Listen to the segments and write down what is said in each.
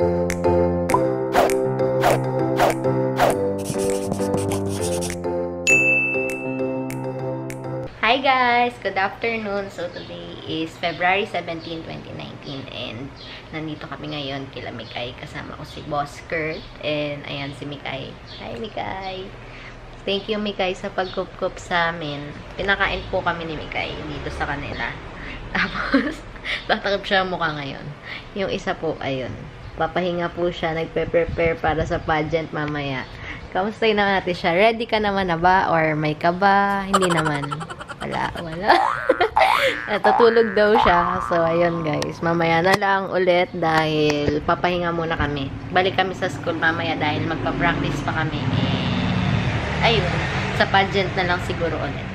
Hi guys! Good afternoon. So today is February 17, 2019 and nandito kami ngayon kila Mikay. Kasama ko si Boss Kurt and ayan si Mikay. Hi Mikay! Thank you Mikay sa pagkup-kup sa amin. Pinakain po kami ni Mikay dito sa kanila. Tapos, tatakip siya ang mukha ngayon. Yung isa po, ayun. Papahinga po siya. Nagpe-prepare para sa pageant mamaya. Kamustahin naman natin siya. Ready ka naman na ba? Or may ka ba? Hindi naman. Wala. Natutulog daw siya. So, ayun guys. Mamaya na lang ulit dahil papahinga muna kami. Balik kami sa school mamaya dahil magpa-practice pa kami. Ayun. Sa pageant na lang siguro ulit.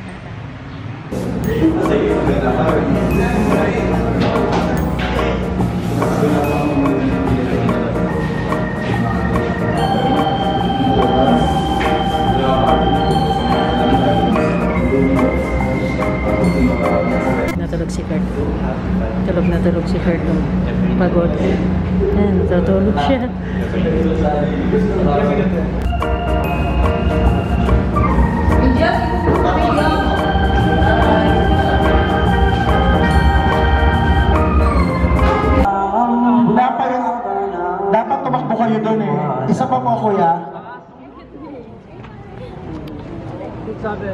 Natulog si Kurt. Tulog si Kurt. Pagod. Ayan, natutulog siya. Dapat tumakbo kayo doon eh. Isa pa mo, kuya. Sabi.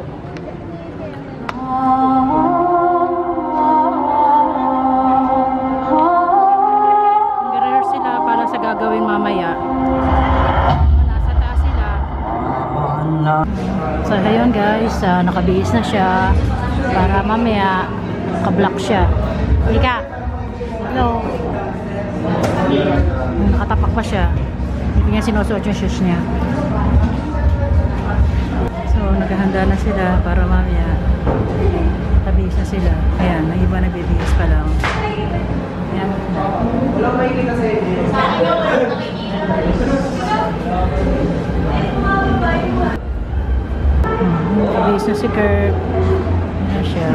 Nag-rehearse sila para sa gagawin mamaya. Nasa taas sila. So, ayun guys. Nakabihis na siya. Para mamaya, ka-block siya. Ika! Hello! Nakatapak pa siya. Hindi niya sinusuot yung shoes niya. So, naghahanda na sila para mamaya. Tabihis na sila. Ayan, may iba nagbibihis pa lang. Ayan. Walang mahilig kasi. Tabihis na si Kurt. Ayan siya.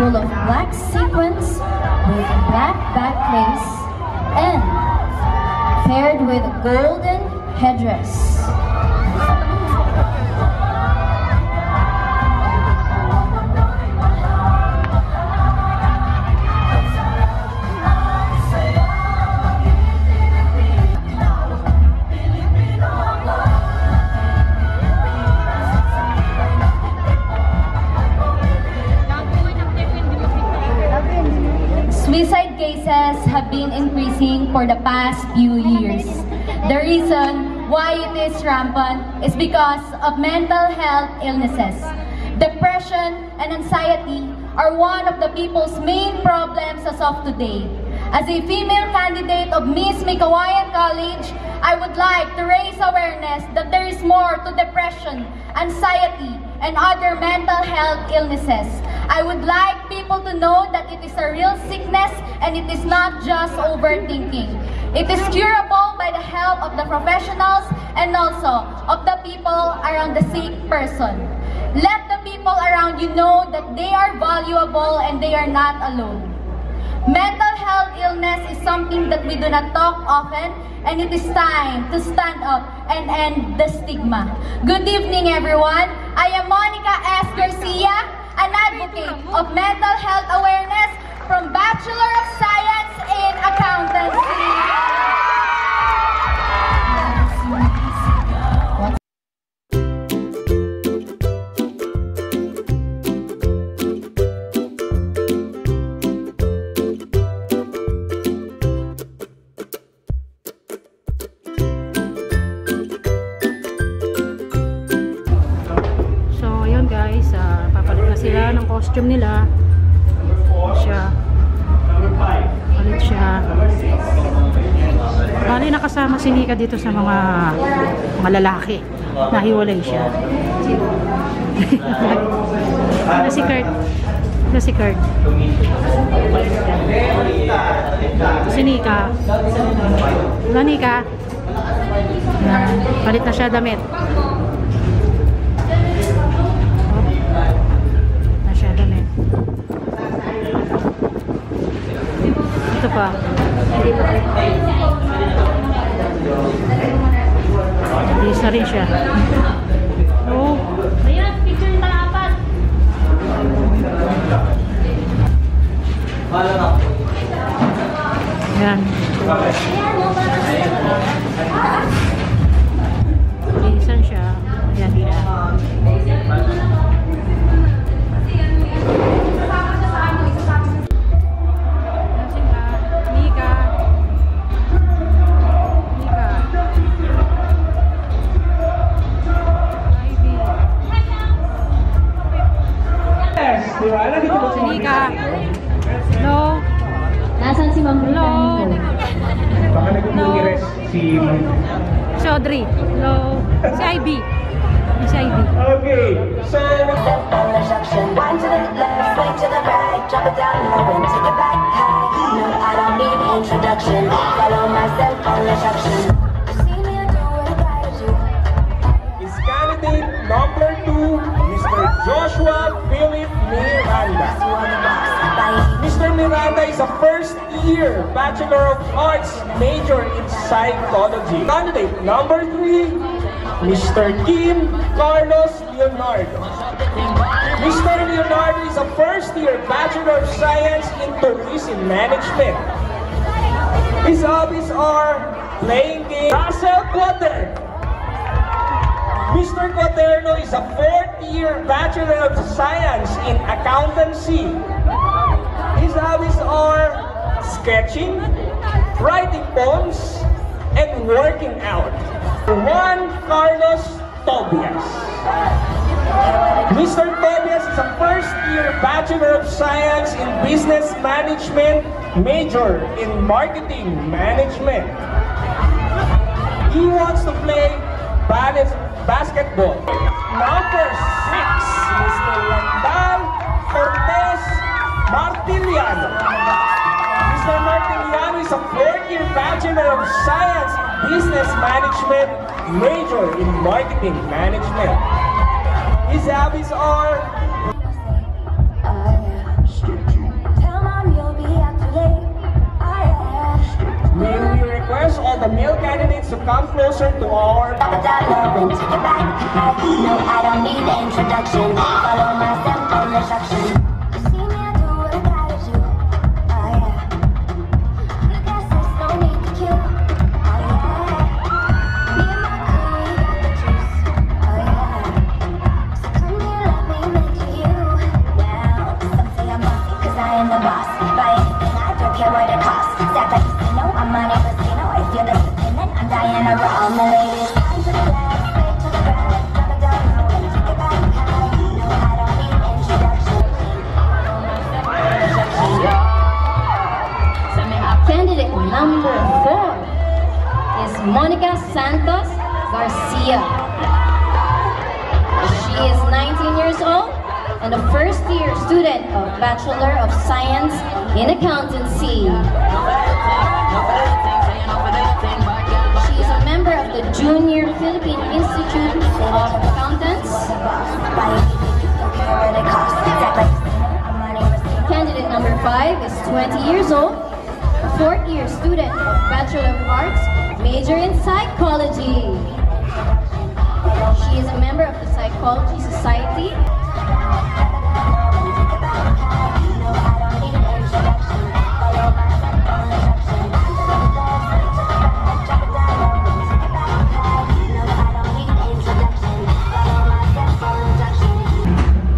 full of black sequins with black back lace and paired with a golden headdress. Suicide cases have been increasing for the past few years. The reason why it is rampant is because of mental health illnesses. Depression and anxiety are one of the people's main problems as of today. As a female candidate of Miss Mikawayan College, I would like to raise awareness that there is more to depression, anxiety, and other mental health illnesses. I would like people to know that it is a real sickness and it is not just overthinking. It is curable by the help of the professionals and also of the people around the sick person. Let the people around you know that they are valuable and they are not alone. Mental health illness is something that we do not talk often, and it is time to stand up and end the stigma. Good evening, everyone. I am Monica S. Garcia, an advocate of mental health awareness from Bachelor of Science in Accountancy. Sila ng costume nila. Palit siya. Bali nakasama si Nika dito sa mga lalaki. Nahiwalay siya. Ano si Kurt? Ano si Kurt? Si Nika. Ano Nika? Palit na siya damit. Ito pa. Lisa rin siya. Oh. Ayan, picture na apat. Ayan. Lisa siya. Ayan nila. Nika. No. Nasaan si Ma'am No. Baka nag-progress si... Si Audrey. No. Si Ivy. Si Ivy. Okay, so... Step on the section, wind to the left, swing to the right, drop it down low and take it back high. No, I don't need introduction, follow myself on the section. See me do what I gotta do. Is candidate number 2, Mr. Joshua Philip Miranda. Mr. Miranda is a first-year Bachelor of Arts major in Psychology. Candidate number 3, Mr. Kim Carlos Leonardo. Mr. Leonardo is a first-year Bachelor of Science in Tourism Management. His hobbies are playing games. Russell Quaterno. Mr. Quaterno is a fourth-year Bachelor of Science in Accountancy. His hobbies are sketching, writing poems, and working out. Juan Carlos Tobias. Mr. Tobias is a first-year Bachelor of Science in Business Management, major in Marketing Management. He wants to play basketball. Number 6, Mr. Randall Cortez Martiliano. Mr. Martiliano is a fourth-year Bachelor of Science in Business Management, major in Marketing Management. His hobbies are the male candidates to come closer to our... Drop it down low and take it back high. No, I don't need an introduction. Follow my simple instruction. You see me, I do what I gotta do. Oh yeah. The gas is no need to kill. Oh yeah. Me and my crew, we got the juice. Oh yeah. So come here, let me make you. Now, some say I'm bossy 'cause I am the boss. Buy anything, I don't care what it costs. Stack like casino, I'm Monte Cristo. If you're the dependent, I'm Diana Ross. All the ladies, stand to the left, straight to the right. Drop it down low and take it back high. No, I don't need introduction. Candidate number 4 is Monica Santos Garcia. She is 19 years old and a first-year student of Bachelor of Science in Accountancy. She is a member of the Junior Philippine Institute of Accountants. Candidate number 5 is 20 years old, a fourth-year student of Bachelor of Arts, major in Psychology. She is a member of the Psychology Society.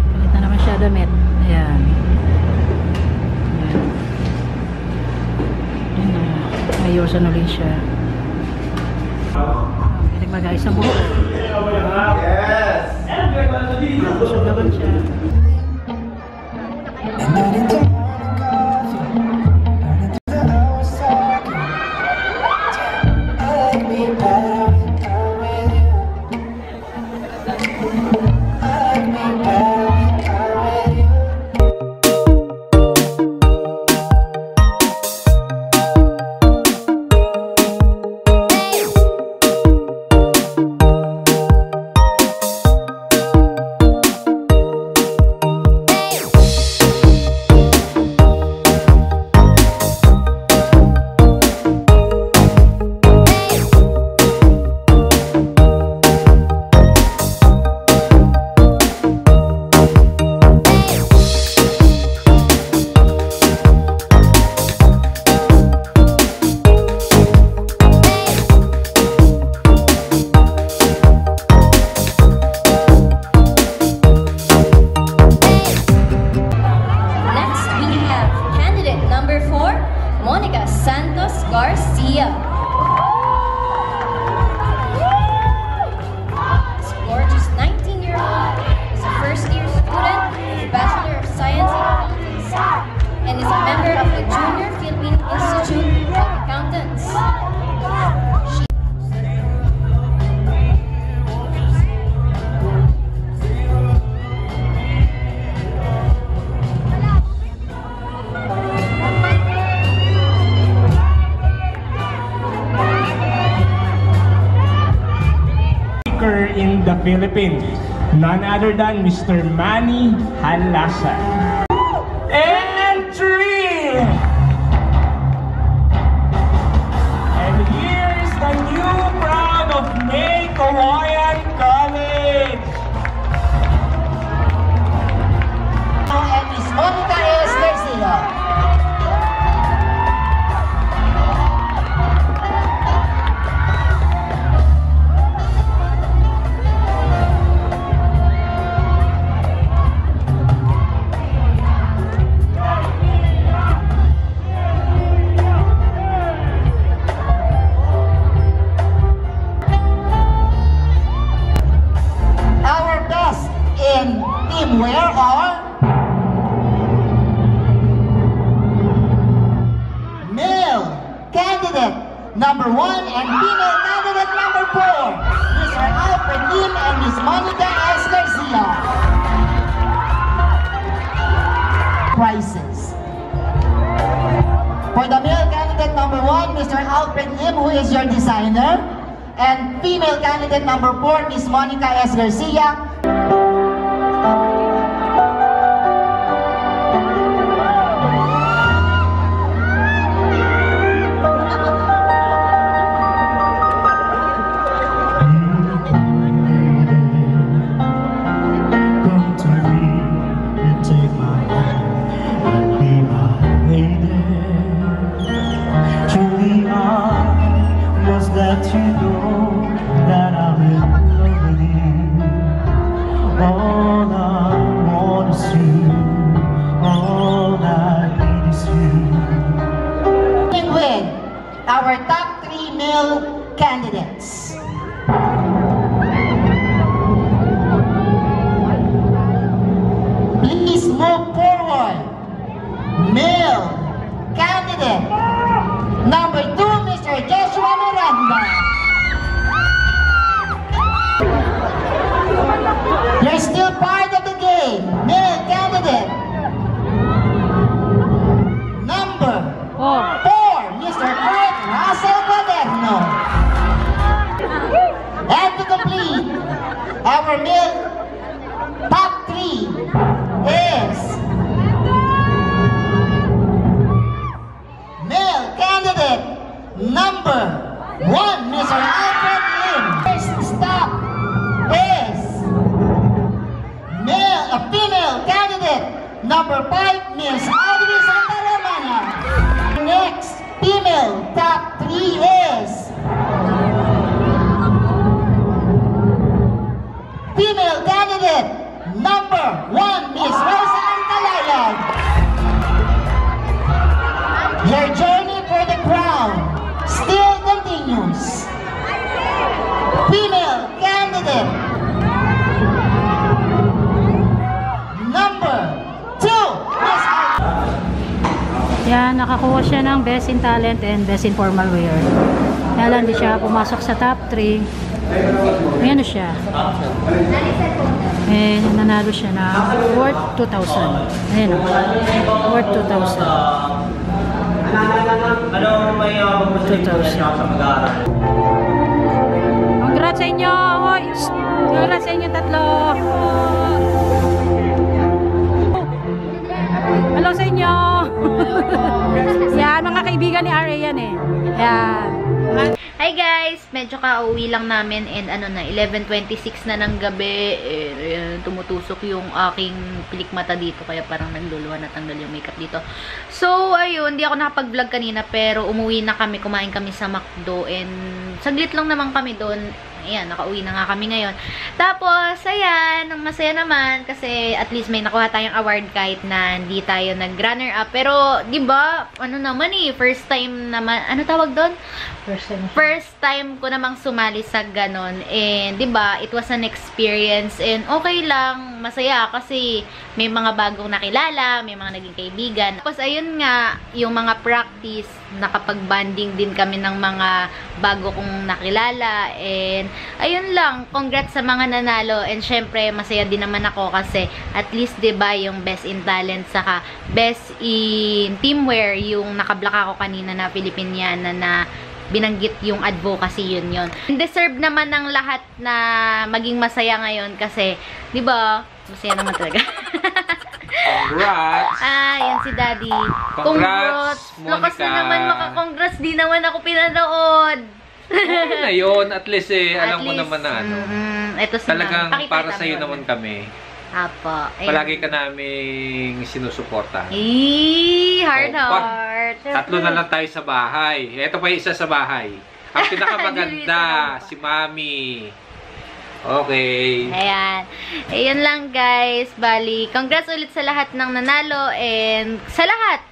Palit na naman siya damit. Ayan. Ayusan ulit siya. Pinagmagay sa buhok. Yes! Ayusan naman siya. Monica Santos Garcia. This gorgeous 19-year-old is a first-year student with Bachelor of Science in Accountancy and is a member of the Junior Philippine Institute of Accountants. In the Philippines, none other than Mr. Manny Halasa. And 3! And here is the new crown of May Kawayan College. And Miss Monica S. Garcia. Where are male candidate number 1 and female candidate number 4, Mr. Alfred Lim and Miss Monica S. Garcia. Prizes. For the male candidate number 1, Mr. Alfred Lim, who is your designer, and female candidate number 4, Miss Monica S. Garcia. our male top 3 is male candidate number 1, Mr. Alfred Lim. First stop is female candidate number 5, Miss Audrey Santa Romana. Next female top 3 is female candidate number 1, Miss Rosa Antalayan. Your journey for the crown still continues. Female candidate number 2, Miss Yan, nakakuha siya ng Best in Talent and Best in Formal Wear. Kaya lang, hindi siya pumasok sa top 3. Ayan na siya. And nanalo siya na worth 2,000. Ayan o. Worth 2,000. 2,000. Congrats sa inyo! Hoy! Congrats sa inyo tatlo! Hello sa inyo! Yan, mga kaibigan ni RA yan eh. Yan. Hi guys! Medyo ka-uwi lang namin and ano na, 11:26 na ng gabi. Tumutusok yung aking pilik mata dito kaya parang nagluluwa na tanggal yung makeup dito. So, ayun, hindi ako nakapag-vlog kanina pero umuwi na kami, kumain kami sa McDo and saglit lang naman kami doon. Ayan, nakauwi na nga kami ngayon. Tapos, ayan, masaya naman kasi at least may nakuha tayong award kahit na hindi tayo nag-runner up. Pero, di ba, ano naman eh, first time naman, ano tawag doon? First time ko namang sumali sa ganon. And, di ba, it was an experience and okay lang, masaya kasi may mga bagong nakilala, may mga naging kaibigan. Tapos, ayun nga, yung mga practice, nakapag-banding din kami ng mga bago kong nakilala and ayun lang, congrats sa mga nanalo and syempre masaya din naman ako kasi at least 'di ba yung best in talent saka best in teamwear yung nakablock ako kanina na Filipiniana na binanggit yung advocacy yun. Deserve naman ng lahat na maging masaya ngayon kasi 'di ba? Masaya naman talaga. Congrats! Yan si Daddy. Congrats, Monica. Lakas na naman maka-congrats. Di naman ako pinanood. Okay na yun. At least alam mo least, naman na ano. Ito si Talagang Ma'am. para sa'yo naman kami. Apo. Palagi ka naming sinusuporta. Heart. Tatlo na lang tayo sa bahay. Ito pa yung isa sa bahay. Ang pinakamaganda, si Mami. Okay. Ayan. Ayan lang guys. Bali, congrats ulit sa lahat ng nanalo and sa lahat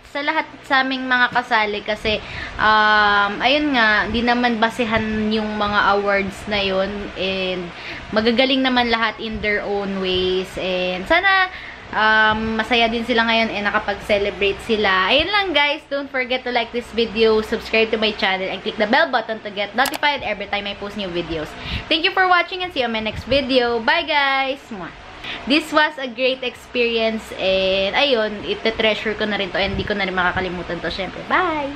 sa aming mga kasali kasi ayun nga, di naman basehan yung mga awards na yun and magagaling naman lahat in their own ways and sana masaya din sila ngayon and nakapag-celebrate sila. Ayun lang guys, don't forget to like this video, subscribe to my channel, and click the bell button to get notified every time I post new videos. Thank you for watching and see you on my next video. Bye guys! This was a great experience and ayun, ite-treasure ko na rin to and hindi ko na rin makakalimutan to syempre. Bye!